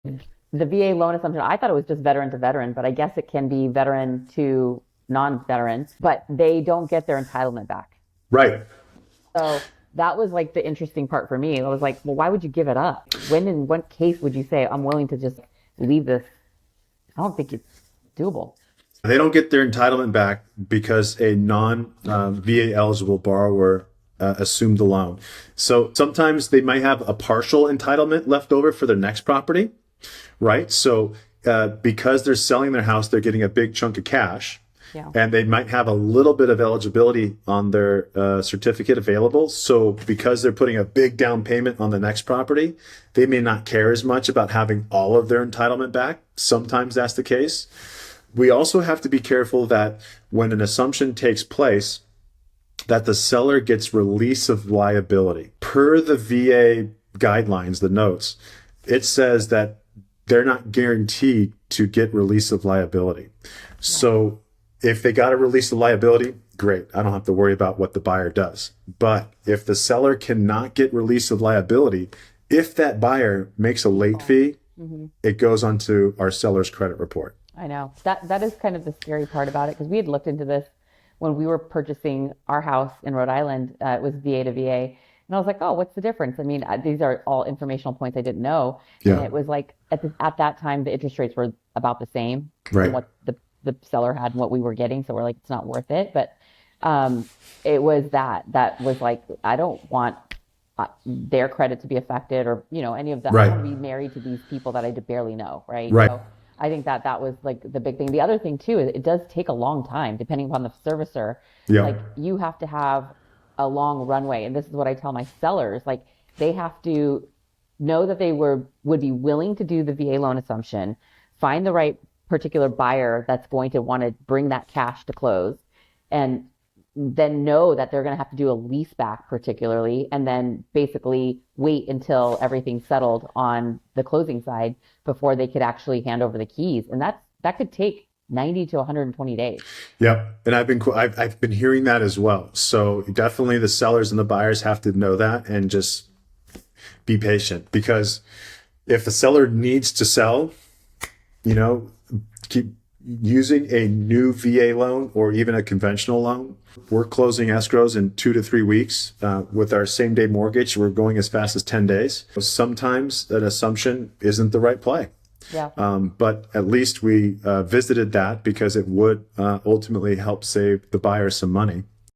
The VA loan assumption, I thought it was just veteran to veteran, but I guess it can be veteran to non-veteran, but they don't get their entitlement back. Right. So that was like the interesting part for me. I was like, well, why would you give it up? When in what case would you say, I'm willing to just leave this? I don't think it's doable. They don't get their entitlement back because a non VA eligible borrower assumed the loan. So sometimes they might have a partial entitlement left over for their next property, right? So because they're selling their house, they're getting a big chunk of cash. Yeah. And they might have a little bit of eligibility on their certificate available. So because they're putting a big down payment on the next property, they may not care as much about having all of their entitlement back. Sometimes that's the case. We also have to be careful that when an assumption takes place, that the seller gets release of liability. Per the VA guidelines, the notes, it says that they're not guaranteed to get release of liability. So if they got a release of liability, great. I don't have to worry about what the buyer does. But if the seller cannot get release of liability, if that buyer makes a late fee, it goes onto our seller's credit report. I know that is kind of the scary part about it because we had looked into this when we were purchasing our house in Rhode Island. It was VA to VA, and I was like, "Oh, what's the difference?" I mean, these are all informational points I didn't know, and Yeah. it was like at that time the interest rates were about the same from Right. what the seller had and what we were getting, so we're like, it's not worth it. But um, it was that was like, I don't want their credit to be affected or any of that. I don't Right. want to be married to these people that I barely know, right? Right. So I think that was like the big thing. The other thing too is it does take a long time depending upon the servicer. Yeah. Like you have to have a long runway, and this is what I tell my sellers. Like they have to know that they would be willing to do the VA loan assumption, find the right particular buyer that's going to want to bring that cash to close, and then know that they're going to have to do a lease back particularly, and then basically wait until everything's settled on the closing side before they could actually hand over the keys. And that could take 90 to 120 days. Yep. And I've been hearing that as well. So definitely the sellers and the buyers have to know that and just be patient, because if the seller needs to sell, you know, keep using a new VA loan or even a conventional loan. We're closing escrows in 2 to 3 weeks. With our same day mortgage, we're going as fast as 10 days. Sometimes an assumption isn't the right play. Yeah. But at least we visited that because it would ultimately help save the buyer some money.